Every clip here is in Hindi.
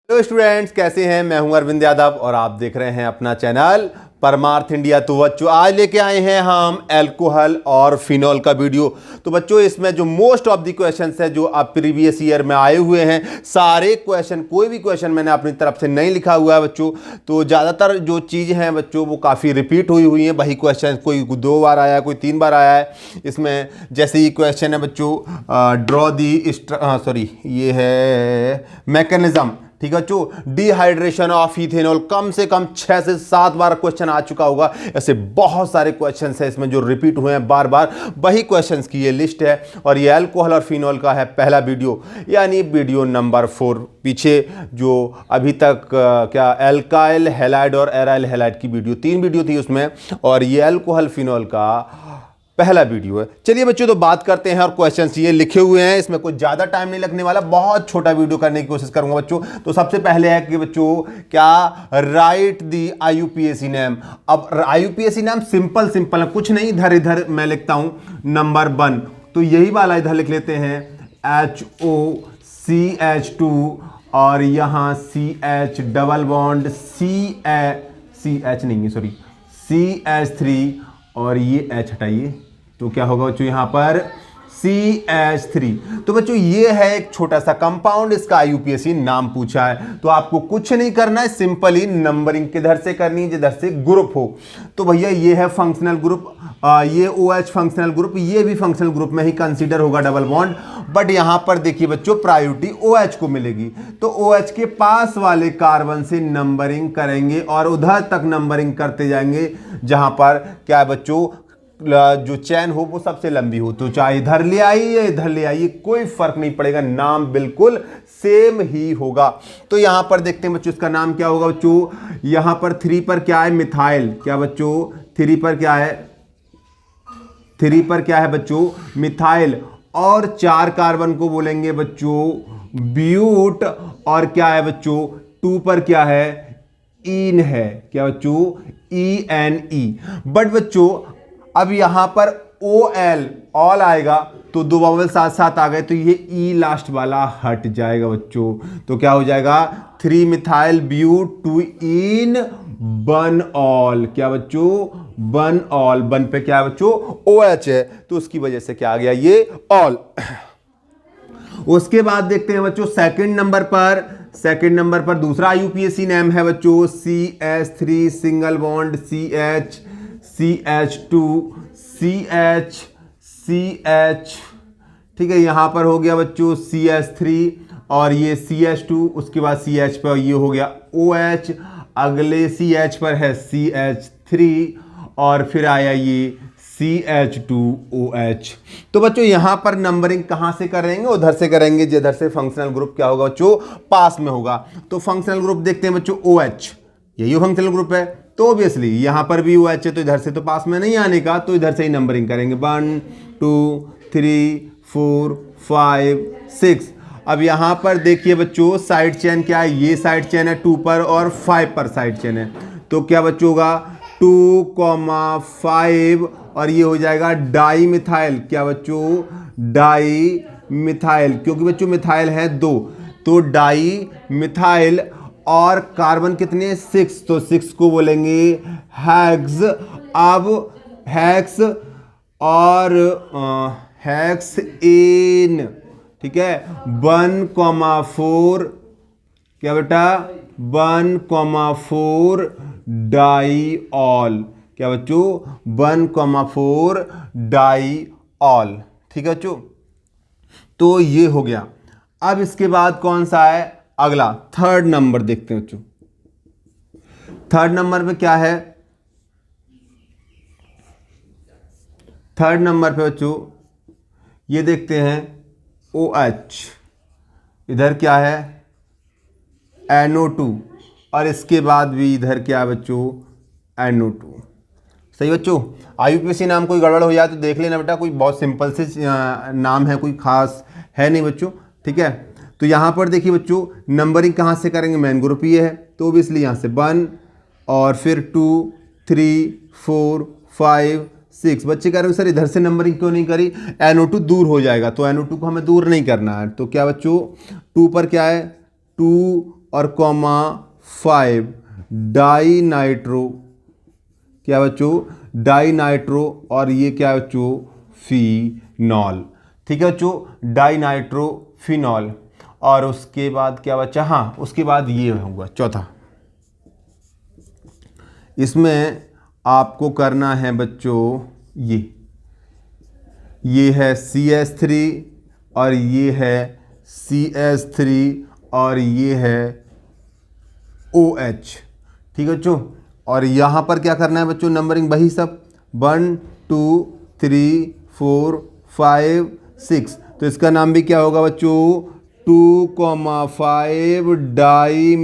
हेलो स्टूडेंट्स, कैसे हैं। मैं हूं अरविंद यादव और आप देख रहे हैं अपना चैनल परमार्थ इंडिया। तो बच्चों आज लेके आए हैं हम अल्कोहल और फिनॉल का वीडियो। तो बच्चों इसमें जो मोस्ट ऑफ द क्वेश्चंस है जो अब प्रीवियस ईयर में आए हुए हैं, सारे क्वेश्चन, कोई भी क्वेश्चन मैंने अपनी तरफ से नहीं लिखा हुआ है बच्चों। तो ज़्यादातर जो चीज़ हैं बच्चों वो काफ़ी रिपीट हुई हैं। वही क्वेश्चन कोई 2 बार आया, कोई 3 बार आया है। इसमें जैसे ये क्वेश्चन है बच्चों, ड्रॉ दी ये है मैकेनिज्म, ठीक है बच्चों, डिहाइड्रेशन ऑफ इथेनॉल। कम से कम 6 से 7 बार क्वेश्चन आ चुका होगा। ऐसे बहुत सारे क्वेश्चंस हैं इसमें जो रिपीट हुए हैं बार बार। वही क्वेश्चंस की ये लिस्ट है और ये अल्कोहल और फिनॉल का है पहला वीडियो, यानी वीडियो नंबर 4। पीछे जो अभी तक क्या एल्काइल हैलाइड और एराइल हैलाइड की वीडियो 3 वीडियो थी उसमें, और ये अल्कोहल फिनॉल का पहला वीडियो है। चलिए बच्चों तो बात करते हैं और क्वेश्चंस ये लिखे हुए हैं, इसमें कुछ ज़्यादा टाइम नहीं लगने वाला, बहुत छोटा वीडियो करने की कोशिश करूंगा बच्चों। तो सबसे पहले है कि बच्चों क्या राइट दी IUPAC नेम। अब IUPAC नेम सिंपल है, कुछ नहीं, इधर मैं लिखता हूं नंबर 1, तो यही वाला इधर लिख लेते हैं HOCH2 और यहाँ CH डबल बॉन्ड CH3 और ये H हटाइए, तो क्या होगा बच्चों यहाँ पर CH3। तो बच्चों ये है एक छोटा सा कंपाउंड, इसका IUPAC नाम पूछा है। तो आपको कुछ नहीं करना है, सिंपली नंबरिंग किधर से करनी है, जिधर से ग्रुप हो। तो भैया ये है फंक्शनल ग्रुप, ये OH फंक्शनल ग्रुप, ये भी फंक्शनल ग्रुप में ही कंसीडर होगा डबल बॉन्ड। बट यहां पर देखिए बच्चों प्रायोरिटी OH को मिलेगी, तो OH के पास वाले कार्बन से नंबरिंग करेंगे और उधर तक नंबरिंग करते जाएंगे जहां पर क्या बच्चों जो चैन हो वो सबसे लंबी हो। तो चाहे इधर ले आइए या इधर ले आइए, कोई फर्क नहीं पड़ेगा, नाम बिल्कुल सेम ही होगा। तो यहां पर देखते हैं बच्चों इसका नाम क्या होगा बच्चों। यहां पर 3 पर क्या है, मिथाइल। क्या बच्चों 3 पर क्या है, 3 पर क्या है बच्चों, मिथाइल। और 4 कार्बन को बोलेंगे बच्चों ब्यूट। और क्या है बच्चों 2 पर क्या है, ईन है। क्या बच्चों, ENE। बट बच्चों अब यहां पर OL ऑल आएगा तो 2 वावल साथ साथ आ गए, तो ये E लास्ट वाला हट जाएगा बच्चों। तो क्या हो जाएगा 3 मिथाइल ब्यूट 2 इन बन ऑल। क्या बच्चों, बन ऑल। बन पे क्या है बच्चों, OH है, तो उसकी वजह से क्या आ गया, ये ऑल। उसके बाद देखते हैं बच्चों सेकंड नंबर पर दूसरा IUPAC नेम है बच्चों CH3 single bond CH CH2 CH, ठीक है। यहां पर हो गया बच्चों CH3 और ये CH2, उसके बाद CH पर ये हो गया OH, अगले CH पर है CH3 और फिर आया ये CH2OH। तो बच्चों यहां पर नंबरिंग कहां से करेंगे, उधर से करेंगे जिधर से फंक्शनल ग्रुप क्या होगा बच्चों, पास में होगा। तो फंक्शनल ग्रुप देखते हैं बच्चों OH, यही फंक्शनल ग्रुप है, तो ऑब्वियसली यहां पर भी OH है, तो इधर से तो पास में नहीं आने का, तो इधर से ही नंबरिंग करेंगे 1 2 3 4 5 6। अब यहां पर देखिए बच्चों साइड चेन क्या है, ये साइड चेन है 2 पर और 5 पर साइड चेन है। तो क्या बच्चों होगा 2,5 और ये हो जाएगा डाई मिथाइल। क्या बच्चों, डाई मिथाइल, क्योंकि बच्चों मिथाइल है 2, तो डाई मिथाइल। और कार्बन कितने, 6, तो 6 को बोलेंगे हेक्स। अब हेक्स और हेक्सेन, ठीक है। 1,4 क्या बेटा, 1,4 डाईऑल। क्या बच्चों, 1,4 डाईऑल, ठीक है बच्चों। तो ये हो गया। अब इसके बाद कौन सा है, अगला थर्ड नंबर देखते हैं बच्चों। थर्ड नंबर पे क्या है, थर्ड नंबर पे बच्चों ये देखते हैं OH, इधर क्या है NO2 और इसके बाद भी इधर क्या है बच्चों NO2। सही बच्चों, IUPAC नाम कोई गड़बड़ हो जाए तो देख लेना बेटा, कोई बहुत सिंपल से नाम है, कोई खास है नहीं बच्चों, ठीक है। तो यहाँ पर देखिए बच्चों नंबरिंग कहाँ से करेंगे, मेन ग्रुप ये है, तो ओबियसली यहाँ से 1 और फिर 2 3 4 5 6। बच्चे कह रहे हो सर इधर से नंबरिंग क्यों नहीं करी, NO2 दूर हो जाएगा, तो NO2 को हमें दूर नहीं करना है। तो क्या बच्चों 2 पर क्या है 2 और कॉमा 5 डाई नाइट्रो, क्या बच्चों, डाई नाइट्रो, और ये क्या बच्चों, फिनॉल। ठीक है बच्चों, डाई नाइट्रो फिनॉल। और उसके बाद क्या बच्चा, हाँ उसके बाद ये होगा चौथा। इसमें आपको करना है बच्चों, ये है CH3 और ये है CH3 और ये है OH। ठीक है बच्चों, और यहाँ पर क्या करना है बच्चों, नंबरिंग वही सब 1 2 3 4 5 6। तो इसका नाम भी क्या होगा बच्चों, 2,5 डाई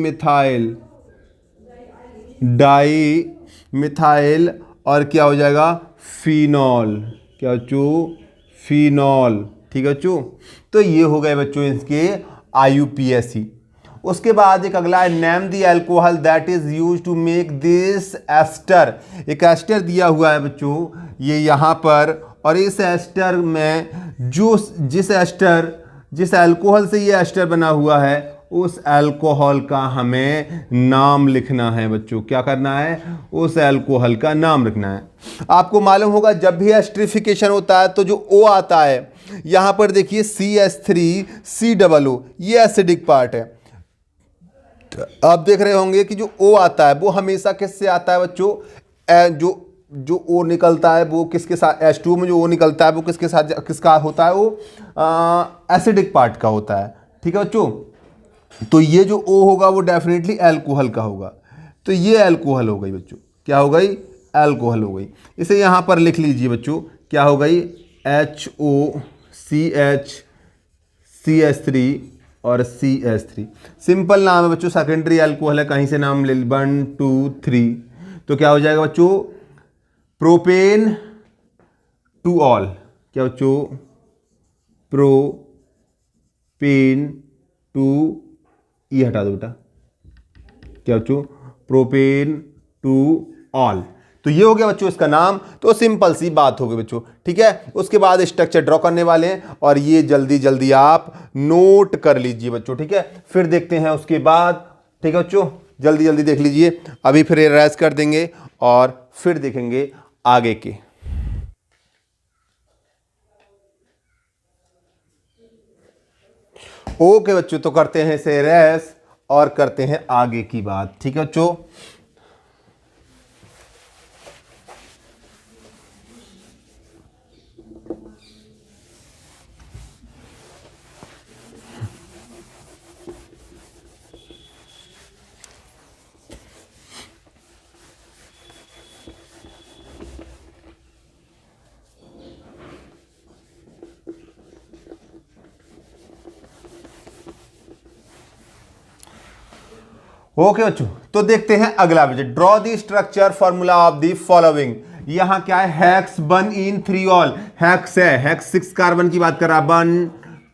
मिथाइल और क्या हो जाएगा, फिनॉल। क्या बच्चों, फिनॉल। ठीक है बच्चों, तो ये हो गए बच्चों इसके IUPAC। उसके बाद एक अगला है, name the alcohol that is use to make this ester. एक एस्टर दिया हुआ है बच्चों ये यहाँ पर, और इस एस्टर में जिस अल्कोहल से ये एस्टर बना हुआ है उस अल्कोहल का हमें नाम लिखना है बच्चों। क्या करना है, उस अल्कोहल का नाम लिखना है। आपको मालूम होगा जब भी एस्टरिफिकेशन होता है तो जो O आता है यहाँ पर देखिए CH3COO, ये एसिडिक पार्ट है। आप देख रहे होंगे कि जो O आता है वो हमेशा किससे आता है बच्चों, जो O निकलता है वो किसके साथ, H2O में जो O निकलता है वो किसके साथ, किसका होता है, वो एसिडिक पार्ट का होता है। ठीक है बच्चों, तो ये जो O होगा वो डेफिनेटली अल्कोहल का होगा। तो ये अल्कोहल हो गई बच्चों, क्या हो गई, अल्कोहल हो गई। इसे यहाँ पर लिख लीजिए बच्चों, क्या हो गई, HOCH CH3 और CH3। सिंपल नाम है बच्चों, सेकेंडरी अल्कोहल है, कहीं से नाम ले 1 2 3। तो क्या हो जाएगा बच्चों, प्रोपेन टू ऑल। क्या बच्चों, प्रोपेन टू, ये हटा दो बेटा, क्या बच्चों, प्रोपेन टू ऑल। तो ये हो गया बच्चों इसका नाम। तो सिंपल सी बात हो गई बच्चों। ठीक है, उसके बाद स्ट्रक्चर ड्रॉ करने वाले हैं और ये जल्दी जल्दी आप नोट कर लीजिए बच्चों। ठीक है, फिर देखते हैं उसके बाद। ठीक है बच्चों, जल्दी जल्दी देख लीजिए। अभी फिर रिवाइज कर देंगे और फिर देखेंगे आगे के। ओके बच्चों, तो करते हैं इसे रेस और करते हैं आगे की बात। ठीक है बच्चों, ओके बच्चों, तो देखते हैं अगला बच्चे, draw the structure formula of the following. यहां क्या है, हेक्स 1 इन 3 ऑल। हेक्स है, हेक्स 6 कार्बन की बात कर रहा है, 1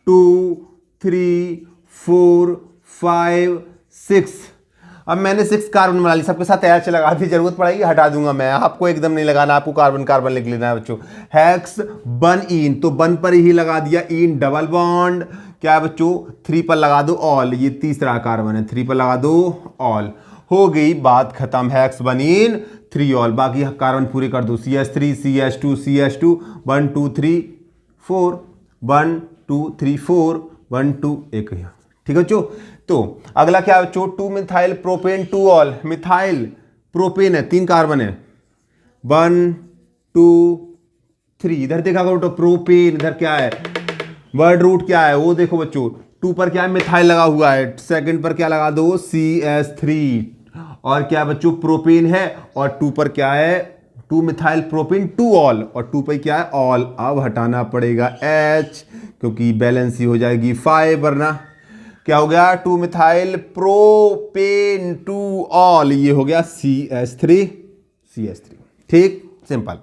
2 3 4 5 6। अब मैंने 6 कार्बन बना ली, सबके साथ एच लगा दी, जरूरत पड़ेगी हटा दूंगा मैं, आपको एकदम नहीं लगाना, आपको कार्बन कार्बन लिख लेना है बच्चों। हेक्स 1 इन, तो 1 पर ही लगा दिया, इन डबल बॉन्ड, क्या है बच्चों, 3 पर लगा दो ऑल, ये तीसरा कार्बन है, 3 पर लगा दो ऑल। हो गई बात खत्म, हेक्स 1 इन 3 ऑल। बाकी कार्बन पूरे कर दो, CH3 CH2 CH2, 1 2 3 4, 1 2 3 4, 1 2, एक। ठीक है बच्चों, तो अगला क्या है बच्चों, 2 methyl propane 2 all. Methyl propane है, 3 कार्बन है, 1 2 3। इधर देखा करो तो प्रोपेन, इधर क्या है, वर्ड रूट क्या है वो देखो बच्चों, 2 पर क्या है, मिथाइल लगा हुआ है, सेकंड पर क्या लगा दो, CH3, और क्या बच्चों, प्रोपेन है, और 2 पर क्या है, 2 मिथाइल प्रोपेन 2 ऑल, और 2 पर क्या है, ऑल। अब हटाना पड़ेगा H, क्योंकि बैलेंस ही हो जाएगी 5, वरना क्या हो गया, 2 मिथाइल प्रोपेन 2 ऑल, ये हो गया CH3। ठीक, सिंपल।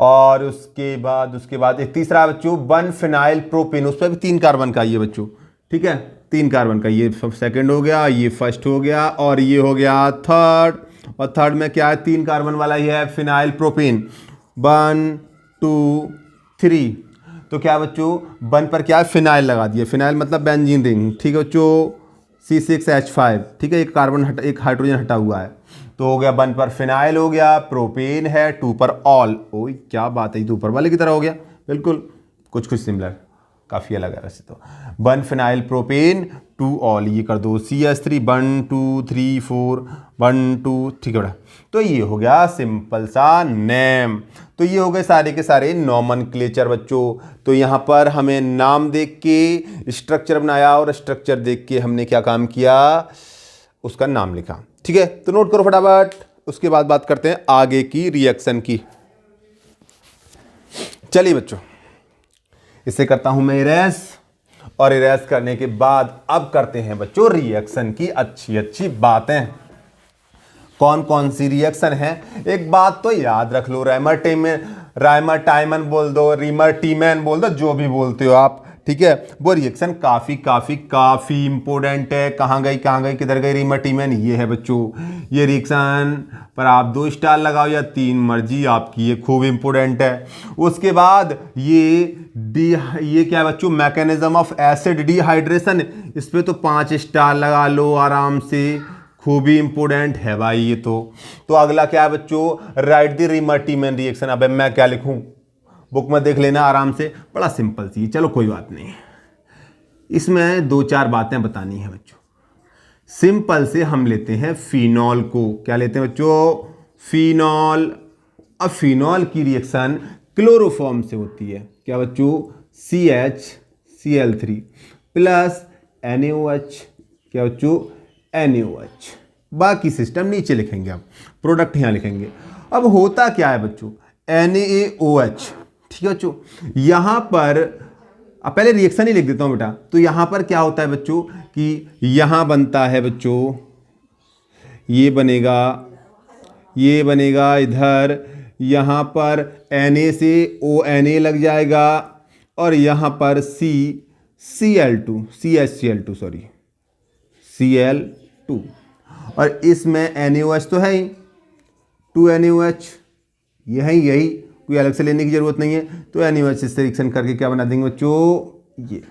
और उसके बाद एक तीसरा बच्चों, 1 फिनाइल प्रोपेन, उस पर भी 3 कार्बन का ये बच्चों। ठीक है, 3 कार्बन का, ये सेकंड हो गया, ये फर्स्ट हो गया, और ये हो गया थर्ड। और थर्ड में क्या है, 3 कार्बन वाला ही है, फिनाइल प्रोपेन, 1 2 3। तो क्या बच्चों, 1 पर क्या है, फिनाइल लगा दिया, फिनाइल मतलब बेंजीन रिंग। ठीक है बच्चों, C6H5, ठीक है, एक कार्बन हटा, एक हाइड्रोजन हटा हुआ है, तो हो गया 1 पर फिनाइल हो गया, प्रोपेन है 2 पर ऑल। ओ क्या बात है, ये तो ऊपर वाले की तरह हो गया, बिल्कुल कुछ कुछ सिमिलर, काफ़ी अलग है वैसे तो। 1 फिनाइल प्रोपेन 2 ऑल, ये कर दो CH3 1 2 3 4 1 2, ठीक है बेटा। तो ये हो गया सिंपल सा नेम। तो ये हो गए सारे के सारे नॉमनक्लेचर बच्चों। तो यहाँ पर हमें नाम देख के स्ट्रक्चर बनाया और स्ट्रक्चर देख के हमने क्या काम किया, उसका नाम लिखा, ठीक है। तो नोट करो फटाफट, उसके बाद बात करते हैं आगे की रिएक्शन की। चलिए बच्चों, इसे करता हूं मैं इरेज, और इरेज करने के बाद अब करते हैं बच्चों रिएक्शन की अच्छी अच्छी बातें। कौन कौन सी रिएक्शन है, एक बात तो याद रख लो, राइमर टाइमन बोल दो, रीमर टीमैन बोल दो, जो भी बोलते हो आप, ठीक है। वो रिएक्शन काफी काफी काफी इंपॉर्टेंट है। कहाँ गई किधर गई रीमर टीमैन, ये है बच्चों। ये रिएक्शन पर आप 2 स्टार लगाओ या 3, मर्जी आपकी, ये खूब इंपॉर्टेंट है। उसके बाद ये क्या है बच्चों, मैकेनिज्म ऑफ एसिड डिहाइड्रेशन, इस पे तो 5 स्टार लगा लो आराम से, खूब ही इंपॉर्टेंट है भाई ये तो अगला क्या है बच्चों, राइट द रीमर टीमैन रिएक्शन। अब मैं क्या लिखूं, बुक में देख लेना आराम से, बड़ा सिंपल सी, चलो कोई बात नहीं। इसमें 2-4 बातें बतानी है बच्चों। सिंपल से हम लेते हैं फिनॉल को, क्या लेते हैं बच्चों, फिनॉल। अब फिनॉल की रिएक्शन क्लोरोफॉर्म से होती है, क्या बच्चों, CHCl3 प्लस NaOH, क्या बच्चों, NaOH। बाकी सिस्टम नीचे लिखेंगे, अब प्रोडक्ट यहां लिखेंगे। अब होता क्या है बच्चों, NaOH, ठीक है बच्चों। यहां पर अब पहले रिएक्शन ही लिख देता हूं बेटा। तो यहां पर क्या होता है बच्चों कि यहां बनता है बच्चों, ये बनेगा इधर, यहां पर Na से ONa लग जाएगा, और यहां पर CHCl2 सॉरी Cl2, और इसमें NaOH तो है ही, 2 NaOH, यही कोई अलग से लेने की जरूरत नहीं है। तो NaOH से रिएक्शन करके क्या बना देंगे बच्चों, ये,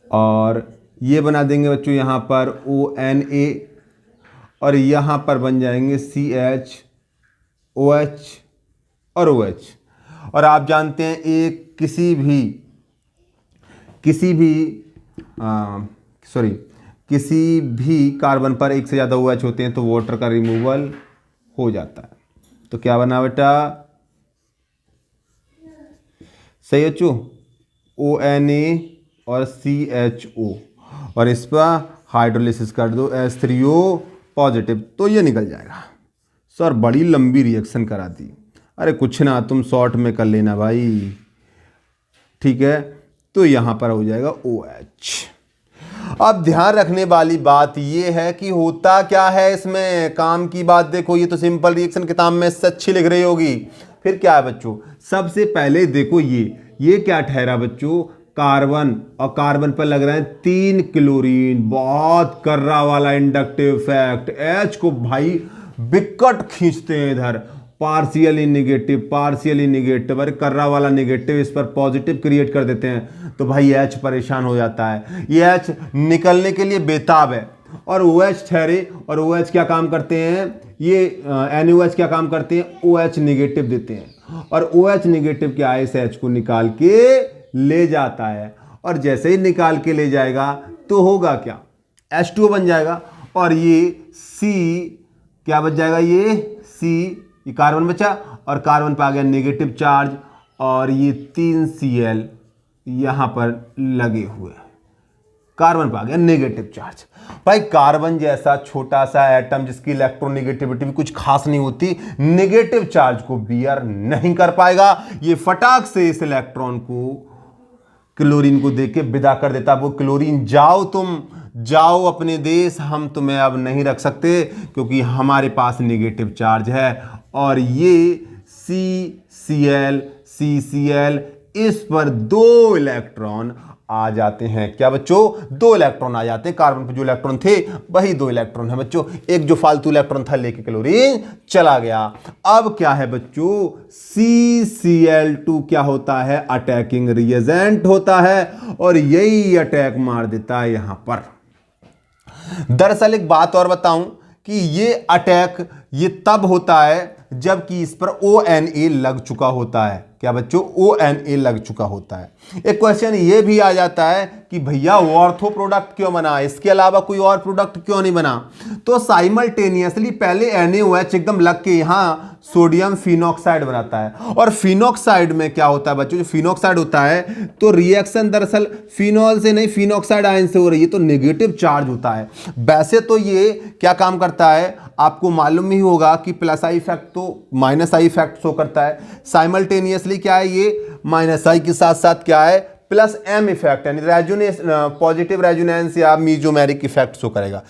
और ये बना देंगे बच्चों यहां पर ONa, और यहां पर बन जाएंगे CH OH और OH। और आप जानते हैं एक किसी भी कार्बन पर एक से ज़्यादा OH होते हैं तो वाटर का रिमूवल हो जाता है। तो क्या बना बेटा, सही बच्चों, ONa और CHO, और इस पर हाइड्रोलिसिस कर दो H3O पॉजिटिव, तो ये निकल जाएगा। सर बड़ी लंबी रिएक्शन करा दी, अरे कुछ ना, तुम शॉर्ट में कर लेना भाई, ठीक है। तो यहां पर हो जाएगा OH। अब ध्यान रखने वाली बात यह है कि होता क्या है इसमें, काम की बात देखो, ये तो सिंपल रिएक्शन किताब में अच्छी लिख रही होगी। फिर क्या है बच्चों, सबसे पहले देखो ये क्या ठहरा बच्चों, कार्बन, और कार्बन पर लग रहा है 3 क्लोरीन, बहुत कर्रा वाला इंडक्टिव इफेक्ट। H को भाई विकट खींचते हैं इधर, पार्शियली निगेटिव, अरे कर्रा वाला नेगेटिव, इस पर पॉजिटिव क्रिएट कर देते हैं, तो भाई H परेशान हो जाता है। ये H निकलने के लिए बेताब है, और OH ठहरे, और OH क्या काम करते हैं, ये NaOH क्या काम करते हैं, OH निगेटिव देते हैं, और OH निगेटिव क्या है, इस H को निकाल के ले जाता है, और जैसे ही निकाल के ले जाएगा तो होगा क्या, H2O बन जाएगा, और ये C क्या बच जाएगा, ये कार्बन बचा, और कार्बन पे आ गया नेगेटिव चार्ज, और ये 3 Cl यहां पर लगे हुए, कार्बन पे आ गया नेगेटिव चार्ज। भाई कार्बन जैसा छोटा सा एटम जिसकी इलेक्ट्रोनेगेटिविटी भी कुछ खास नहीं होती, नेगेटिव चार्ज को बियर नहीं कर पाएगा, ये फटाक से इस इलेक्ट्रॉन को, क्लोरीन को देके विदा कर देता। वो क्लोरीन तुम जाओ अपने देश, हम तुम्हें अब नहीं रख सकते क्योंकि हमारे पास नेगेटिव चार्ज है। और ये CCl इस पर 2 इलेक्ट्रॉन आ जाते हैं, क्या बच्चों, 2 इलेक्ट्रॉन आ जाते हैं। कार्बन पर जो इलेक्ट्रॉन थे वही 2 इलेक्ट्रॉन है बच्चों, एक जो फालतू इलेक्ट्रॉन था लेके क्लोरीन चला गया। अब क्या है बच्चों, CCl2 क्या होता है, अटैकिंग रिएजेंट होता है, और यही अटैक मार देता है यहां पर। दरअसल एक बात और बताऊं कि ये अटैक ये तब होता है जबकि इस पर ONA लग चुका होता है। क्या बच्चों? ONA लग चुका होता है। एक क्वेश्चन ये भी आ जाता है कि भैया ऑर्थो प्रोडक्ट क्यों बना, इसके अलावा कोई और प्रोडक्ट क्यों नहीं बना? तो साइमल्टेनियसली पहले NaOH एकदम लग के यहां सोडियम फिनॉक्साइड बनाता है। और फिनॉक्साइड में क्या होता है बच्चों? जो फिनॉक्साइड होता है तो रिएक्शन दरअसल फिनॉल से नहीं, फिनॉक्साइड आयन से हो रही है, तो नेगेटिव चार्ज होता है। वैसे तो ये क्या काम करता है आपको मालूम ही होगा कि प्लस आई इफेक्ट तो माइनस आई इफेक्ट शो करता है। साइमल्टेनियसली क्या है, ये माइनस आई के साथ साथ क्या है, प्लस एम इफेक्ट यानी रेजोनेंस, पॉजिटिव रेजोनेंस या मीजोमेरिक इफेक्ट शो करेगा।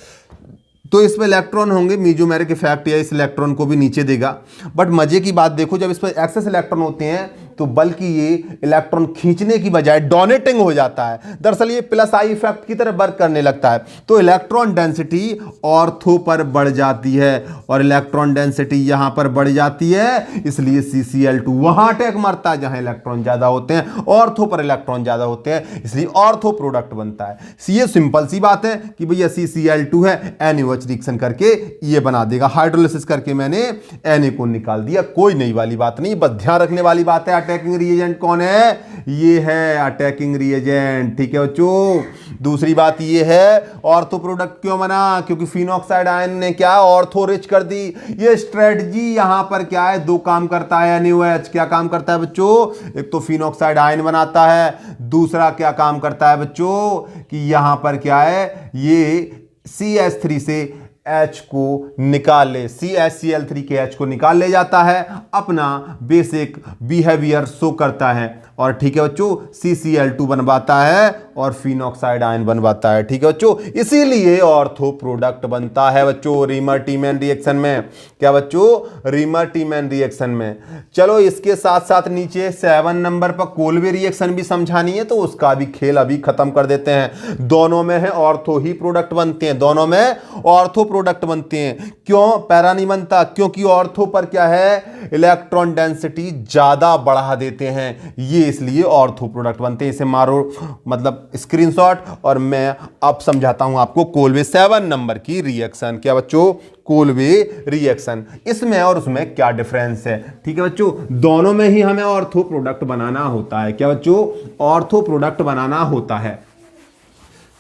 तो इसमें इलेक्ट्रॉन होंगे, मीजोमेरिक इफेक्ट या इस इलेक्ट्रॉन को भी नीचे देगा। बट मजे की बात देखो, जब इस पर एक्सेस इलेक्ट्रॉन होते हैं तो बल्कि ये इलेक्ट्रॉन खींचने की बजाय डोनेटिंग हो जाता है। दरअसल ये प्लस आई इफेक्ट की तरह वर्क करने लगता है, तो इलेक्ट्रॉन डेंसिटी ऑर्थो पर बढ़ जाती है और इलेक्ट्रॉन डेंसिटी यहां पर बढ़ जाती है, इसलिए CCl2 वहां अटैक मारता है जहां इलेक्ट्रॉन ज्यादा होते हैं, ऑर्थो पर इलेक्ट्रॉन ज्यादा होते हैं, इसलिए ऑर्थो प्रोडक्ट बनता है। ये सिंपल सी बात है कि भैया CCl2 है, NaOH रिएक्शन करके ये बना देगा। हाइड्रोलिसिस करके मैंने Na को निकाल दिया, कोई नई वाली बात नहीं। बस ध्यान रखने वाली बात है, अटैकिंग रिएजेंट कौन है? ये है अटैकिंग रिएजेंट, ठीक है बच्चों। दूसरी बात ये है ऑर्थो प्रोडक्ट क्यों बना, क्योंकि फिनॉक्साइड आयन ने क्या ऑर्थो रिच कर दी। ये स्ट्रेटजी यहां पर क्या है, दो काम करता है। NaOH क्या काम करता है बच्चों? एक तो फिनॉक्साइड आयन बनाता है, दूसरा क्या काम करता है बच्चों कि यहां पर क्या है, ये CH3 से H को निकाल ले, CHCl3 के H को निकाल ले जाता है, अपना बेसिक बिहेवियर शो करता है और ठीक है बच्चों CCl2 बनवाता है और फिनॉक्साइड आयन बनवाता है, ठीक है बच्चों। इसीलिए ऑर्थो प्रोडक्ट बनता है बच्चों रीमर-टीमैन रिएक्शन में। क्या बच्चों? रीमर-टीमैन रिएक्शन में। चलो इसके साथ साथ नीचे 7 नंबर पर कोल्वे रिएक्शन भी समझानी है, तो उसका भी खेल अभी खत्म कर देते हैं। दोनों में है ऑर्थो ही प्रोडक्ट बनते हैं, दोनों में ऑर्थो प्रोडक्ट बनते हैं। क्यों पैरा नहीं बनता? क्योंकि ऑर्थो पर क्या है, इलेक्ट्रॉन डेंसिटी ज्यादा बढ़ा देते हैं, ये इसलिए ऑर्थो प्रोडक्ट बनते हैं। इसे मारो मतलब स्क्रीनशॉट और मैं अब समझाता हूं आपको कोल्वे 7 नंबर की रिएक्शन। क्या बच्चों? कोल्वे रिएक्शन। इसमें और उसमें क्या डिफरेंस है, ठीक है बच्चों। दोनों में ही हमें ऑर्थो प्रोडक्ट बनाना होता है। क्या बच्चों? ऑर्थो प्रोडक्ट बनाना होता है।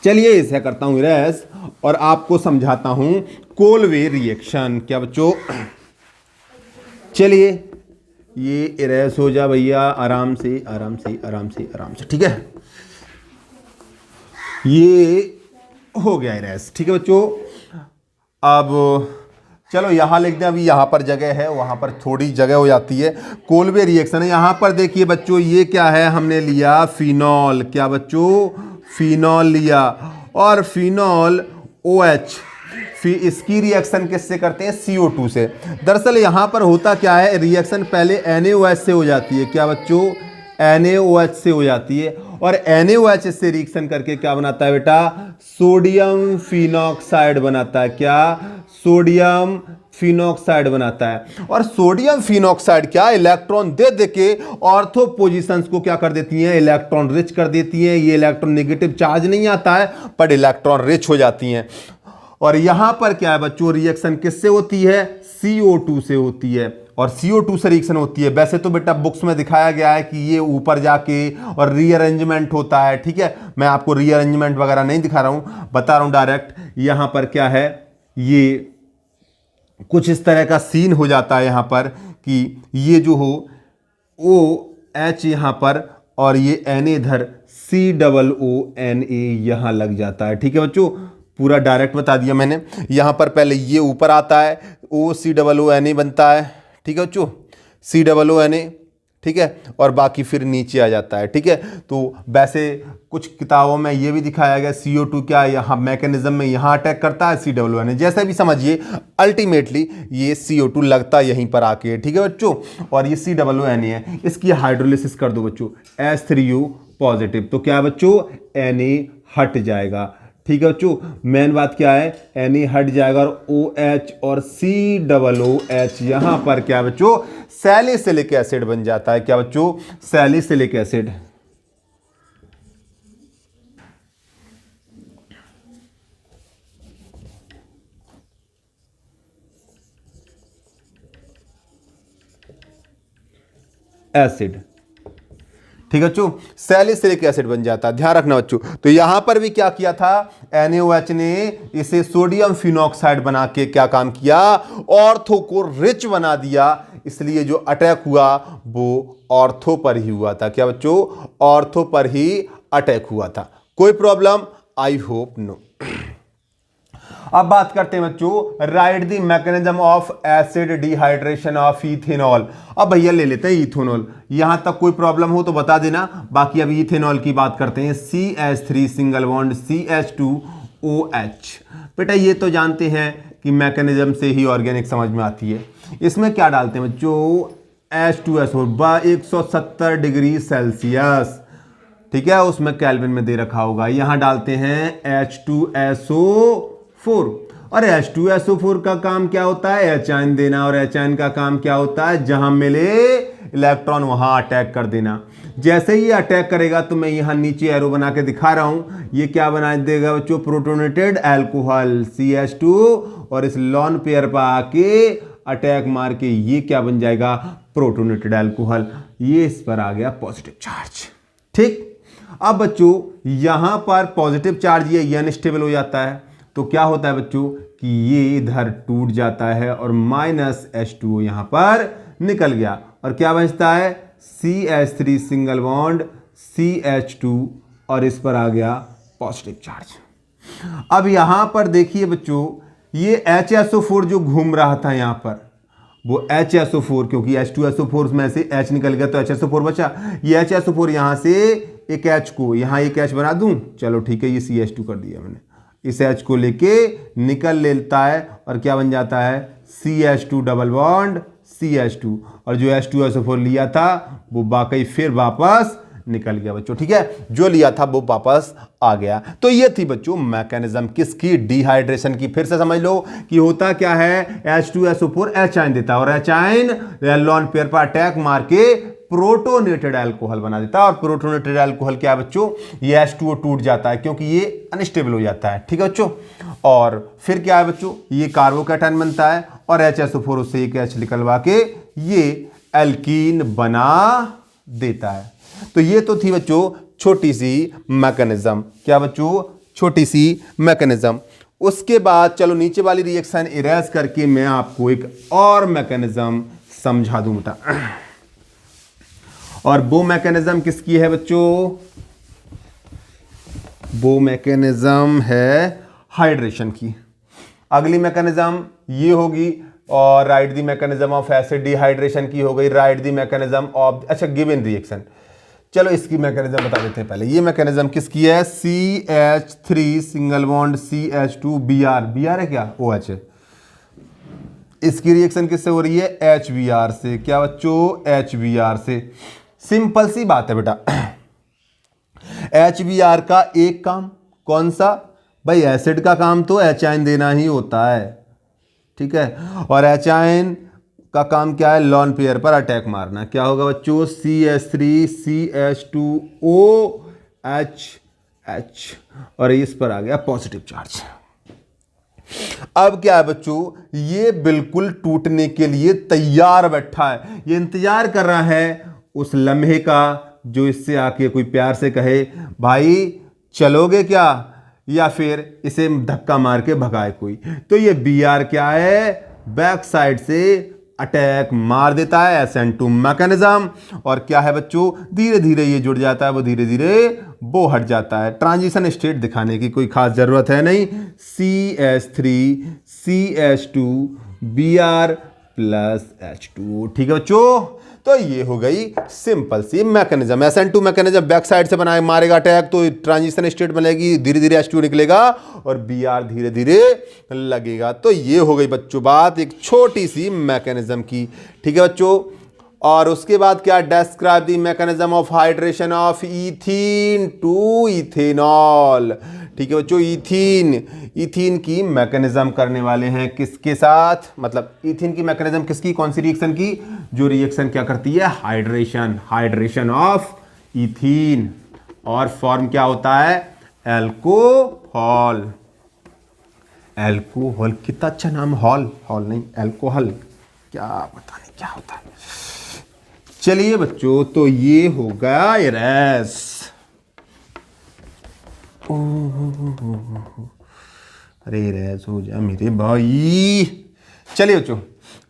चलिए इसे करता हूं इरेज और आपको समझाता हूं कोल्वे रिएक्शन। क्या बच्चों? चलिए ये इरेज हो जा भैया, आराम से आराम से आराम से आराम से, ठीक है। ये हो गया इरेज, ठीक है बच्चों। अब चलो यहां लिख दें, अभी यहां पर जगह है, वहां पर थोड़ी जगह हो जाती है। कोल्वे रिएक्शन है, यहां पर देखिए बच्चों, ये क्या है, हमने लिया फिनॉल। क्या बच्चों? फिनॉल लिया और फिनॉल OH, फिर इसकी रिएक्शन किससे करते हैं? CO2 से। दरअसल यहां पर होता क्या है, रिएक्शन पहले NaOH से हो जाती है। क्या बच्चों? NaOH से हो जाती है और NaOH से रिएक्शन करके क्या बनाता है बेटा? सोडियम फिनॉक्साइड बनाता है। क्या? सोडियम फिनॉक्साइड बनाता है। और सोडियम फिनॉक्साइड क्या इलेक्ट्रॉन दे दे के ऑर्थो पोजीशंस को क्या कर देती हैं? इलेक्ट्रॉन रिच कर देती हैं। ये इलेक्ट्रॉन नेगेटिव चार्ज नहीं आता है पर इलेक्ट्रॉन रिच हो जाती हैं। और यहां पर क्या है बच्चों, रिएक्शन किससे होती है? CO2 से होती है और CO2 से रिएक्शन होती है। वैसे तो बेटा बुक्स में दिखाया गया है कि ये ऊपर जाके और रीअरेंजमेंट होता है, ठीक है। मैं आपको रीअरेंजमेंट वगैरह नहीं दिखा रहा हूं, बता रहा हूं डायरेक्ट। यहां पर क्या है, ये कुछ इस तरह का सीन हो जाता है यहां पर कि ये जो हो OH यहां पर और ये Na इधर COONA यहां लग जाता है, ठीक है बच्चों। पूरा डायरेक्ट बता दिया मैंने। यहां पर पहले ये ऊपर आता है, OCOONA बनता है, ठीक है बच्चों, COONA, ठीक है, और बाकी फिर नीचे आ जाता है, ठीक है। तो वैसे कुछ किताबों में ये भी दिखाया गया CO2 क्या यहाँ मैकेनिज्म में यहाँ अटैक करता है, COONA, जैसे भी समझिए अल्टीमेटली ये CO2 लगता यहीं पर आके, ठीक है बच्चों। और ये COONA है, इसकी हाइड्रोलिसिस कर दो बच्चों, H3U पॉजिटिव, तो क्या बच्चों? Na हट जाएगा, ठीक है बच्चों। मेन बात क्या है, Na हट जाएगा और OH और COOH यहां पर क्या बच्चों? सैलिसिलिक एसिड बन जाता है। क्या बच्चों? Salicylic acid. एसिड। ठीक है बच्चों, सैलिसिलिक एसिड बन जाता है, ध्यान रखना बच्चों। तो यहां पर भी क्या किया था, NaOH ने इसे सोडियम फिनॉक्साइड बना के क्या काम किया, ऑर्थो को रिच बना दिया, इसलिए जो अटैक हुआ वो ऑर्थो पर ही हुआ था। क्या बच्चों, ऑर्थो पर ही अटैक हुआ था। कोई प्रॉब्लम? I hope no. अब बात करते हैं बच्चों, right the mechanism of acid dehydration of ethanol. अब भैया ले लेते हैं इथेनॉल, यहां तक कोई प्रॉब्लम हो तो बता देना, बाकी अभी इथेनॉल की बात करते हैं। CH3 single bond CH2OH। बेटा ये तो जानते हैं कि मैकेनिज्म से ही ऑर्गेनिक समझ में आती है। इसमें क्या डालते हैं बच्चों, H2SO 170 डिग्री सेल्सियस, ठीक है, उसमें केल्विन में दे रखा होगा। यहां डालते हैं H2SO4, और H2SO4 का काम क्या होता है, एच देना, और एच का काम क्या होता है, जहां मिले इलेक्ट्रॉन वहां अटैक कर देना। जैसे ही अटैक करेगा तो मैं यहां नीचे एरो बना के दिखा रहा हूं, ये क्या बना देगा बच्चों, प्रोटोनेटेड अल्कोहल CH2, और इस लॉन पेयर पर आके अटैक मार के ये क्या बन जाएगा, प्रोटोनेटेड अल्कोहल। ये इस पर आ गया पॉजिटिव चार्ज। ठीक, अब बच्चों यहां पर पॉजिटिव चार्ज ये अनस्टेबल हो जाता है, तो क्या होता है बच्चों कि ये इधर टूट जाता है और -H2O यहां पर निकल गया, और क्या बचता है, CH3 सिंगल बॉन्ड CH2, और इस पर आ गया पॉजिटिव चार्ज। अब यहां पर देखिए बच्चों, ये HSO4 जो घूम रहा था यहां पर, वो HSO4, क्योंकि H2SO4 में से H निकल गया तो HSO4 बचा। ये HSO4 यहां से एक H को यहां एक H बना दूं, चलो ठीक है, ये CH2 कर दिया मैंने, इस H को लेके निकल लेता है और क्या बन जाता है, CH2 डबल बॉन्ड CH2, और जो H2SO4 लिया था वो बाकी फिर वापस निकल गया बच्चों। ठीक है, जो लिया था वो वापस आ गया। तो ये थी बच्चों मैकेनिज्म किसकी, डिहाइड्रेशन की। फिर से समझ लो कि होता क्या है, H2SO4 H देता है, और H लॉन पेयर पर अटैक मार के प्रोटोनेटेड अल्कोहल बना देता है। और प्रोटोनेटेड अल्कोहल क्या है बच्चों, ये H2O टूट जाता है क्योंकि ये अनस्टेबल हो जाता है। ठीक है बच्चों, और फिर क्या है बच्चों, ये कार्बोकैटायन बनता है, और HSO4 उससे एक H निकलवा के ये एल्कीन बना देता है। तो ये तो थी बच्चों छोटी सी मैकेनिज्म। क्या बच्चों, छोटी सी मैकेनिज्म। उसके बाद चलो नीचे वाली रिएक्शन इरेज करके मैं आपको एक और मैकेनिज्म समझा दूं बेटा। और वो मैकेनिज्म किसकी है बच्चों, वो मैकेनिज्म है हाइड्रेशन की। अगली मैकेनिज्म ये होगी, और right the mechanism of acid dehydration की हो गई, राइट द मैकेनिज्म ऑफ, अच्छा गिवन रिएक्शन। चलो इसकी मैकेनिज्म बता देते हैं पहले। ये मैकेनिज्म किसकी है, CH3 single bond CH2 Br है क्या, OH है। इसकी रिएक्शन किससे हो रही है, HBr से। क्या बच्चों, HBr से। सिंपल सी बात है बेटा, HBr का एक काम कौन सा, भाई एसिड का काम तो H देना ही होता है। ठीक है, और H का काम क्या है, लॉन पेयर पर अटैक मारना। क्या होगा बच्चों, CH3 CH2OH, और इस पर आ गया पॉजिटिव चार्ज। अब क्या है बच्चों, ये बिल्कुल टूटने के लिए तैयार बैठा है, ये इंतजार कर रहा है उस लम्हे का जो इससे आके कोई प्यार से कहे, भाई चलोगे क्या, या फिर इसे धक्का मार के भगाए कोई। तो ये Br क्या है, बैक साइड से अटैक मार देता है, SN2 मैकेनिज्म। और क्या है बच्चों, धीरे धीरे ये जुड़ जाता है, वो धीरे धीरे वो हट जाता है। ट्रांजिशन स्टेट दिखाने की कोई खास जरूरत है नहीं। CH3 CH2 Br plus H2O। ठीक है बच्चों, तो ये हो गई सिंपल सी mechanism. SN2 mechanism back side से बनाए मारेगा अटैक, तो ट्रांजिशन स्टेट बनेगी, धीरे धीरे H2 निकलेगा और Br धीरे धीरे लगेगा। तो ये हो गई बच्चों बात एक छोटी सी मैकेनिज्म की। ठीक है बच्चों, और उसके बाद क्या, describe the mechanism of hydration of ethene to ethanol. ठीक है बच्चों, इथीन की मैकेनिज्म करने वाले हैं किसके साथ, मतलब इथीन की मैकेनिज्म किसकी, कौन सी रिएक्शन की, जो रिएक्शन क्या करती है, हाइड्रेशन ऑफ इथीन, और फॉर्म क्या होता है, एल्कोहल। कितना अच्छा नाम, हॉल नहीं, एल्कोहल, क्या पता नहीं क्या होता है। चलिए बच्चों, तो ये हो गया इरेज। अरे इरेज हो जा मेरे भाई। चलिए बच्चों,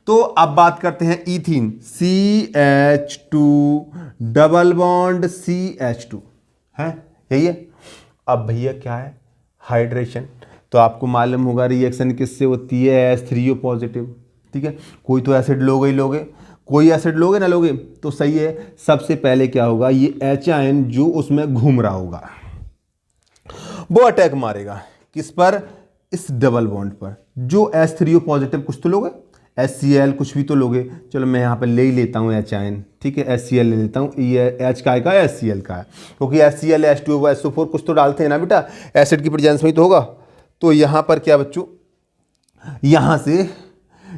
तो अब बात करते हैं ethene, CH2 double bond CH2 है, यही है। अब भैया क्या है, हाइड्रेशन। तो आपको मालूम होगा रिएक्शन किससे होती है, H3O पॉजिटिव, ठीक है। कोई तो एसिड लोगे ही लोगे, कोई एसिड लोगे ना लोगे तो सही है। सबसे पहले क्या होगा, ये H आयन जो उसमें घूम रहा होगा वो अटैक मारेगा किस पर, इस डबल बॉन्ड पर। जो H3O पॉजिटिव कुछ तो लोगे, HCl कुछ भी तो लोगे। चलो मैं यहाँ पर ले ही लेता हूँ H आयन, ठीक है, HCl ले लेता हूँ। ये H का है HCl का है, क्योंकि HCl H2O SO4 कुछ तो डालते हैं ना बेटा, एसिड की प्रेजेंस में ही तो होगा। तो यहाँ पर क्या बच्चों, यहाँ से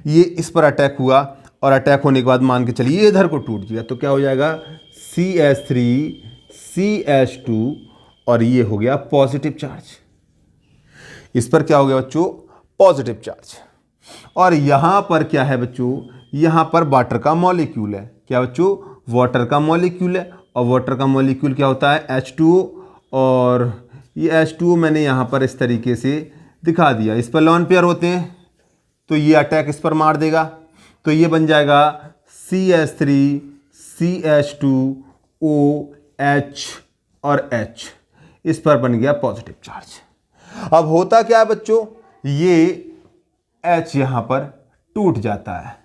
ये इस पर अटैक हुआ, और अटैक होने के बाद मान के चलिए इधर को टूट गया, तो क्या हो जाएगा CH3 CH2, और ये हो गया पॉजिटिव चार्ज। इस पर क्या हो गया बच्चों, पॉजिटिव चार्ज। और यहां पर क्या है बच्चों, यहां पर वाटर का मॉलिक्यूल है। क्या बच्चों, वाटर का मॉलिक्यूल है। और वाटर का मॉलिक्यूल क्या होता है, H2O। और ये H2O मैंने यहां पर इस तरीके से दिखा दिया। इस पर लॉन पेयर होते हैं, तो ये अटैक इस पर मार देगा, तो ये बन जाएगा CH3 CH2 OH और H। इस पर बन गया पॉजिटिव चार्ज। अब होता क्या है बच्चों, ये H यहां पर टूट जाता है।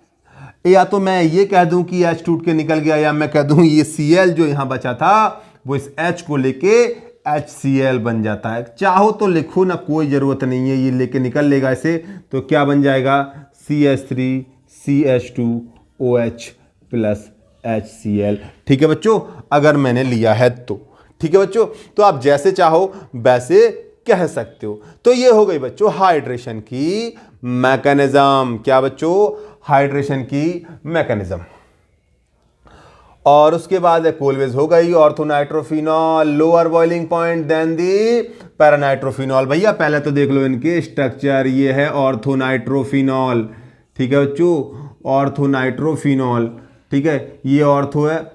या तो मैं ये कह दूं कि H टूट के निकल गया, या मैं कह दूं ये Cl जो यहां बचा था वो इस H को लेके HCl बन जाता है। चाहो तो लिखो ना, कोई जरूरत नहीं है, ये लेके निकल लेगा इसे। तो क्या बन जाएगा, CH3 CH2 OH plus HCl। ठीक है बच्चों, अगर मैंने लिया है तो ठीक है बच्चों। तो आप जैसे चाहो वैसे कह सकते हो। तो ये हो गई बच्चों हाइड्रेशन की मैकेनिज्म। क्या बच्चों, हाइड्रेशन की मैकेनिज्म। और उसके बाद कोलवेज हो गई orthonitrophenol, lower boiling point than the paranitrophenol. भैया पहले तो देख लो इनके स्ट्रक्चर, ये है ऑर्थोनाइट्रोफिनॉल, ठीक है बच्चों, ऑर्थोनाइट्रोफिनॉल, ठीक है, ये ऑर्थो है,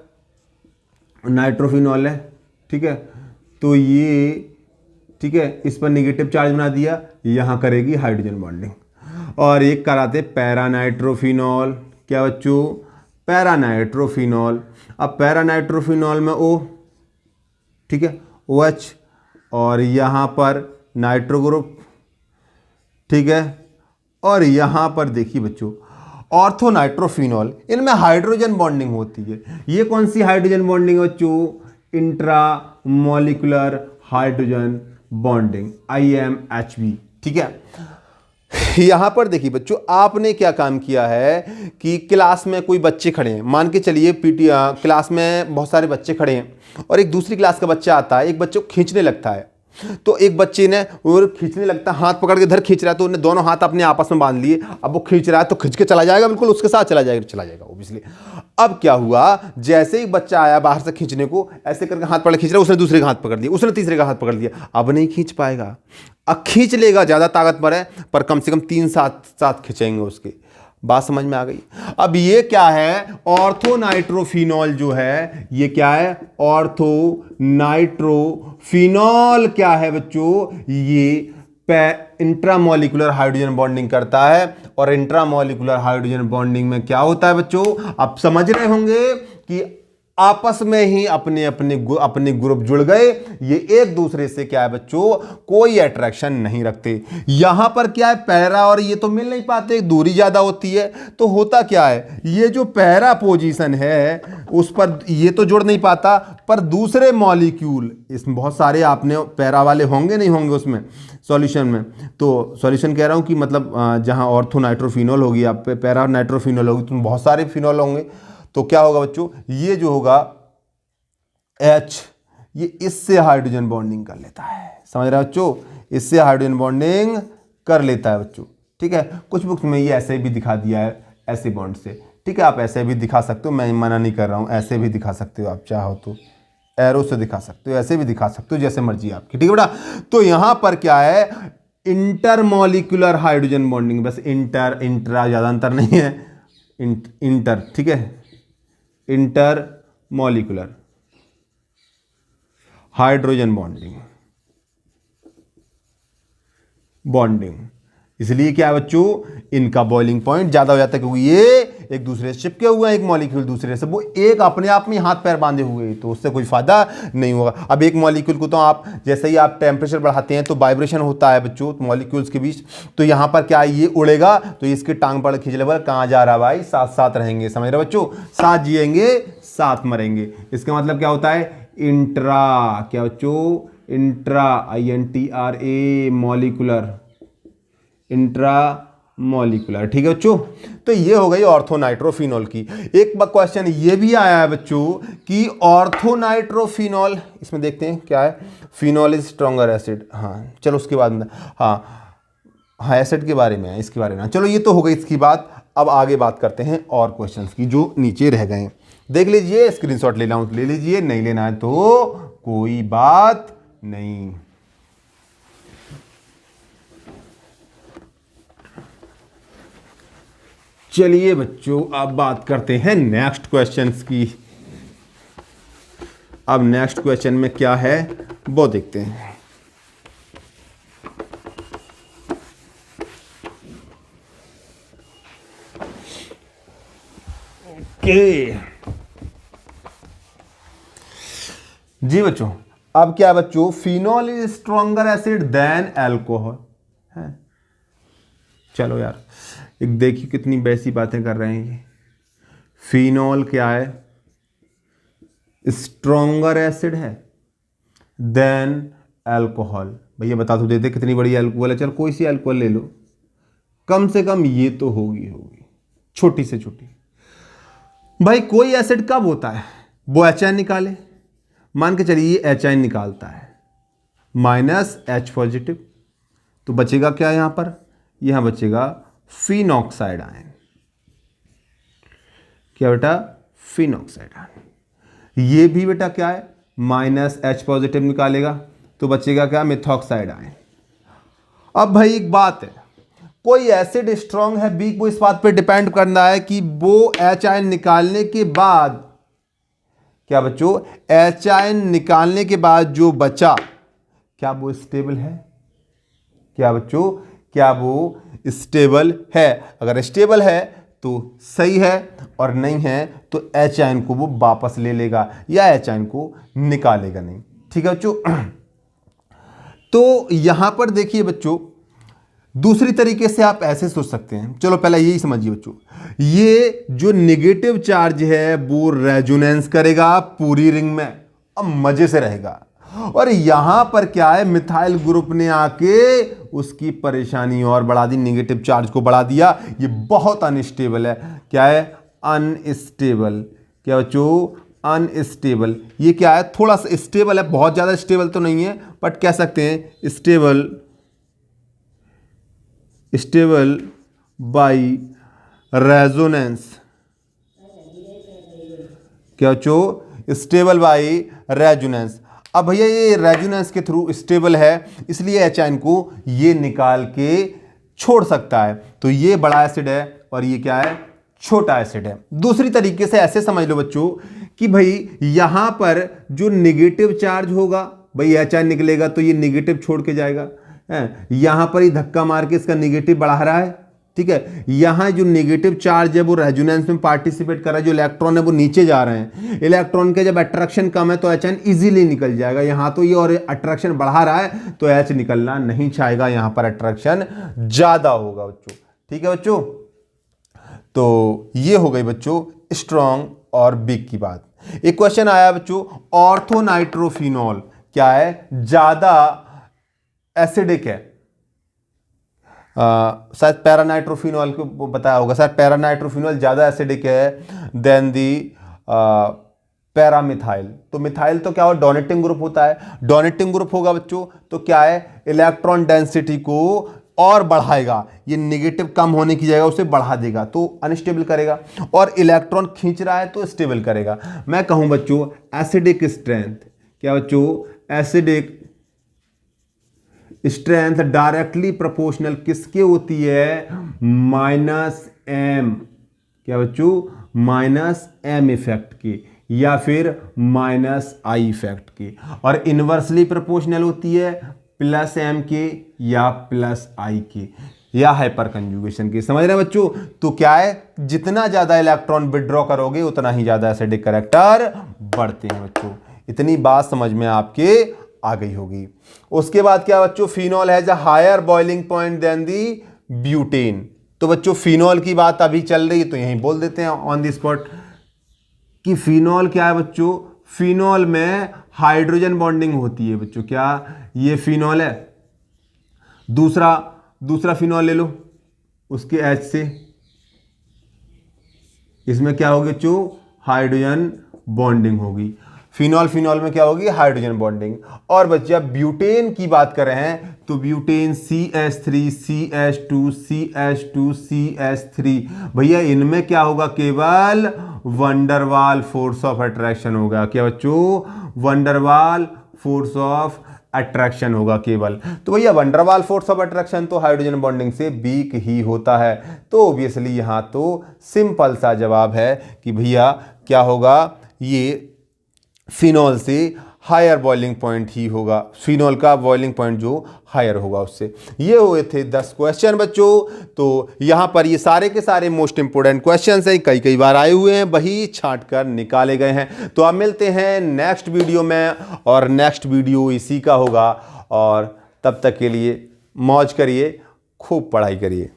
नाइट्रोफिनॉल है, ठीक है। तो ये ठीक है, इस पर नेगेटिव चार्ज बना दिया, यहां करेगी हाइड्रोजन बॉन्डिंग। और एक कराते पैरानाइट्रोफिनॉल। क्या बच्चों, पैरानाइट्रोफिनॉल। अब पैरानाइट्रोफिनॉल में O, ठीक है, OH, और यहां पर नाइट्रो ग्रुप, ठीक है। और यहां पर देखिए बच्चों ऑर्थोनाइट्रोफिनॉल, इनमें हाइड्रोजन बॉन्डिंग होती है। ये कौन सी हाइड्रोजन बॉन्डिंग बच्चों, intra molecular hydrogen bonding, IMHB, ठीक है। यहां पर देखिए बच्चों, आपने क्या काम किया है कि क्लास में कोई बच्चे खड़े हैं, मान के चलिए क्लास में बहुत सारे बच्चे खड़े हैं, और एक दूसरी क्लास का बच्चा आता है, एक बच्चे को खींचने लगता है। तो एक बच्चे ने और खींचने लगता, हाथ पकड़ के इधर खींच रहा है, तो उन्हें दोनों हाथ अपने आपस में बांध लिए। अब वो खींच रहा है तो खींच के चला जाएगा, बिल्कुल उसके साथ चला जाएगा ऑब्वियसली। अब क्या हुआ, जैसे ही बच्चा आया बाहर से खींचने को, ऐसे करके हाथ पकड़ खींच रहा है, उसने दूसरे का हाथ पकड़ लिया, उसने तीसरे का हाथ पकड़ लिया। अब नहीं खींच पाएगा, अब खींच लेगा, ज़्यादा ताकतवर है, पर कम से कम 3 साथ खींचेंगे उसके। बात समझ में आ गई। अब ये क्या है, ऑर्थोनाइट्रोफिनॉल जो है, ये क्या है, ऑर्थोनाइट्रोफिनॉल क्या है बच्चों, ये इंट्रामोलिकुलर हाइड्रोजन बॉन्डिंग करता है। और इंट्रामोलिकुलर हाइड्रोजन बॉन्डिंग में क्या होता है बच्चों, आप समझ रहे होंगे कि आपस में ही अपने ग्रुप जुड़ गए। ये एक दूसरे से क्या है बच्चों, कोई अट्रैक्शन नहीं रखते। यहां पर क्या है, पैरा और ये तो मिल नहीं पाते, दूरी ज्यादा होती है। तो होता क्या है, ये जो पैरा पोजीशन है उस पर ये तो जुड़ नहीं पाता, पर दूसरे मॉलिक्यूल, इसमें बहुत सारे आपने पैरा वाले होंगे नहीं होंगे उसमें सॉल्यूशन में। तो सॉल्यूशन कह रहा हूं कि मतलब जहां ऑर्थोनाइट्रोफिनॉल होगी, आप पैरा नाइट्रोफिनॉल होगी, तो बहुत सारे फिनॉल होंगे। तो क्या होगा बच्चों, ये जो होगा H, ये इससे हाइड्रोजन बॉन्डिंग कर लेता है। समझ रहे हो बच्चों, इससे हाइड्रोजन बॉन्डिंग कर लेता है बच्चों, ठीक है। कुछ बुक्स में ये ऐसे भी दिखा दिया है, ऐसे बॉन्ड से, ठीक है। आप ऐसे भी दिखा सकते हो, मैं मना नहीं कर रहा हूँ, ऐसे भी दिखा सकते हो, आप चाहो तो एरो से दिखा सकते हो, ऐसे भी दिखा सकते हो, जैसे मर्जी आपकी, ठीक है बेटा। तो यहां पर क्या है, इंटरमॉलिक्यूलर हाइड्रोजन बॉन्डिंग, बस इंट्रा, ज़्यादा अंतर नहीं है, इंटर, ठीक है। Inter molecular hydrogen bonding. इसलिए क्या है बच्चों, इनका बॉइलिंग पॉइंट ज्यादा हो जाता है, क्योंकि ये एक दूसरे से चिपके हुए हैं, एक मॉलिक्यूल दूसरे से, वो एक अपने आप में हाथ पैर बांधे हुए हैं, तो उससे कोई फायदा नहीं होगा। अब एक मॉलिक्यूल को तो आप जैसे ही आप टेम्परेचर बढ़ाते हैं तो वाइब्रेशन होता है बच्चों मॉलिक्यूल्स के बीच, तो यहाँ पर क्या ये उड़ेगा तो इसकी टांग पड़ खींच लेगा, कहाँ जा रहा भाई, साथ साथ रहेंगे, समझ रहे बच्चों, साथ जिएंगे साथ मरेंगे। इसका मतलब क्या होता है, इंट्रा, क्या बच्चों, intra INTRA molecular, intra molecular, ठीक है बच्चों। तो ये हो गई ऑर्थोनाइट्रोफिनॉल की। एक क्वेश्चन ये भी आया है बच्चों कि ऑर्थोनाइट्रोफिनॉल, इसमें देखते हैं क्या है, फिनॉल इज स्ट्रॉन्गर एसिड, हाँ चलो उसके बाद में, हाँ एसिड के बारे में है, इसके बारे में, चलो ये तो हो गई इसकी बात। अब आगे बात करते हैं और क्वेश्चंस की जो नीचे रह गए। देख लीजिए, स्क्रीनशॉट लेना हो तो ले लीजिए, नहीं लेना है तो कोई बात नहीं। चलिए बच्चों अब बात करते हैं नेक्स्ट क्वेश्चंस की। अब नेक्स्ट क्वेश्चन में क्या है वो देखते हैं। ओके जी बच्चों, अब क्या बच्चों, phenol is stronger acid than alcohol है। चलो यार, एक देखिए कितनी वैसी बातें कर रहे हैं ये। फिनॉल क्या है, स्ट्रॉन्गर एसिड है देन अल्कोहल। भैया बता तो देते कितनी बड़ी अल्कोहल है, चल कोई सी अल्कोहल ले लो, कम से कम ये तो होगी छोटी से छोटी। भाई कोई एसिड कब होता है, वो HN निकाले, मान के चलिए HN निकालता है -H पॉजिटिव, तो बचेगा क्या यहां पर, यहां बचेगा फिनॉक्साइड आयन। क्या बेटा, फिनॉक्साइड आयन। ये भी बेटा क्या है, -H पॉजिटिव निकालेगा तो बचेगा क्या, मिथॉक्साइड आयन। अब भाई एक बात है, कोई एसिड स्ट्रॉन्ग है वीक, वो इस बात पे डिपेंड करना है कि वो H आयन निकालने के बाद, क्या बच्चों, H आयन निकालने के बाद जो बचा, क्या वो स्टेबल है, क्या बच्चों, क्या वो स्टेबल है। अगर स्टेबल है तो सही है, और नहीं है तो H आयन को वो वापस ले लेगा या H आयन को निकालेगा नहीं। ठीक है बच्चों। तो यहां पर देखिए बच्चों, दूसरी तरीके से आप ऐसे सोच सकते हैं, चलो पहले यही समझिए बच्चों, ये जो नेगेटिव चार्ज है वो रेजोनेंस करेगा पूरी रिंग में, अब मजे से रहेगा। और यहां पर क्या है, मिथाइल ग्रुप ने आके उसकी परेशानी और बढ़ा दी, नेगेटिव चार्ज को बढ़ा दिया, ये बहुत अनस्टेबल है। क्या है, अनस्टेबल। क्या बच्चों, अनस्टेबल। ये क्या है, थोड़ा सा स्टेबल है, बहुत ज्यादा स्टेबल तो नहीं है, बट कह सकते हैं स्टेबल, स्टेबल बाय रेजोनेंस। क्या बच्चों, स्टेबल बाय रेजोनेंस। अब भैया ये रेजोनेंस के थ्रू स्टेबल है, इसलिए H आयन को ये निकाल के छोड़ सकता है, तो ये बड़ा एसिड है और ये क्या है, छोटा एसिड है। दूसरी तरीके से ऐसे समझ लो बच्चों कि भाई यहां पर जो नेगेटिव चार्ज होगा, भाई H आयन निकलेगा तो ये नेगेटिव छोड़ के जाएगा, यहां पर ही धक्का मार के इसका नेगेटिव बढ़ा रहा है। ठीक है, यहां जो नेगेटिव चार्ज है वो रेजोनेंस में पार्टिसिपेट कर रहा है, जो इलेक्ट्रॉन है वो नीचे जा रहे हैं, इलेक्ट्रॉन के जब अट्रैक्शन कम है तो H आयन इजीली निकल जाएगा। यहां तो ये और अट्रैक्शन बढ़ा रहा है तो H निकलना नहीं चाहेगा, यहां पर अट्रैक्शन ज्यादा होगा बच्चों। ठीक है बच्चों, तो ये हो गई बच्चों स्ट्रॉन्ग और वीक की बात। एक क्वेश्चन आया बच्चों, ऑर्थोनाइट्रोफिनॉल क्या है, ज्यादा एसिडिक है, शायद पैरानाइट्रोफिनॉल को बताया होगा, शायद पैरानाइट्रोफिनॉल ज्यादा एसिडिक है देन दी पैरामिथाइल। तो मिथाइल तो क्या हो, डोनेटिंग ग्रुप होता है, डोनेटिंग ग्रुप होगा बच्चों तो क्या है, इलेक्ट्रॉन डेंसिटी को और बढ़ाएगा, ये नेगेटिव कम होने की जगह उसे बढ़ा देगा तो अनस्टेबल करेगा, और इलेक्ट्रॉन खींच रहा है तो स्टेबल करेगा। मैं कहूं बच्चों एसिडिक स्ट्रेंथ, क्या बच्चों, एसिडिक स्ट्रेंथ डायरेक्टली प्रोपोर्शनल किसके होती है, -m। क्या बच्चों, माइनस एम इफेक्ट के या फिर माइनस आई इफेक्ट के, और इन्वर्सली प्रोपोर्शनल होती है प्लस एम के या प्लस आई के या हाइपर कंजुगेशन के। समझ रहे हैं बच्चों? तो क्या है, जितना ज्यादा इलेक्ट्रॉन विड्रॉ करोगे उतना ही ज्यादा एसिडिक कैरेक्टर बढ़ते हैं बच्चों। इतनी बात समझ में आपके आ गई होगी। उसके बाद क्या बच्चों, phenol has a higher boiling point than the butane. तो बच्चों फिनॉल की बात अभी चल रही है तो यहीं बोल देते हैं ऑन द स्पॉट कि फिनॉल क्या है बच्चों, फिनॉल में हाइड्रोजन बॉन्डिंग होती है बच्चों। क्या ये फिनॉल है? दूसरा फिनॉल ले लो, उसके H से इसमें क्या होगी बच्चों, हाइड्रोजन बॉन्डिंग होगी। फिनॉल में क्या होगी, हाइड्रोजन बॉन्डिंग। और बच्चे अब ब्यूटेन की बात कर रहे हैं तो butane CH3 CH2 CH2 CH3, भैया इनमें क्या होगा, केवल वंडरवाल फोर्स ऑफ अट्रैक्शन होगा। क्या बच्चों, वंडरवाल फोर्स ऑफ अट्रैक्शन होगा केवल। तो भैया वंडरवाल फोर्स ऑफ अट्रैक्शन तो हाइड्रोजन बॉन्डिंग से वीक ही होता है। तो ऑब्वियसली यहां तो सिंपल सा जवाब है कि भैया क्या होगा, ये फिनॉल से हायर बॉइलिंग पॉइंट ही होगा, फिनॉल का बॉइलिंग पॉइंट जो हायर होगा उससे। ये हुए थे 10 क्वेश्चन बच्चों। तो यहाँ पर ये सारे के सारे मोस्ट इंपोर्टेंट क्वेश्चन हैं, कई बार आए हुए हैं, वही छांट कर निकाले गए हैं। तो अब मिलते हैं नेक्स्ट वीडियो में, और नेक्स्ट वीडियो इसी का होगा। और तब तक के लिए मौज करिए, खूब पढ़ाई करिए।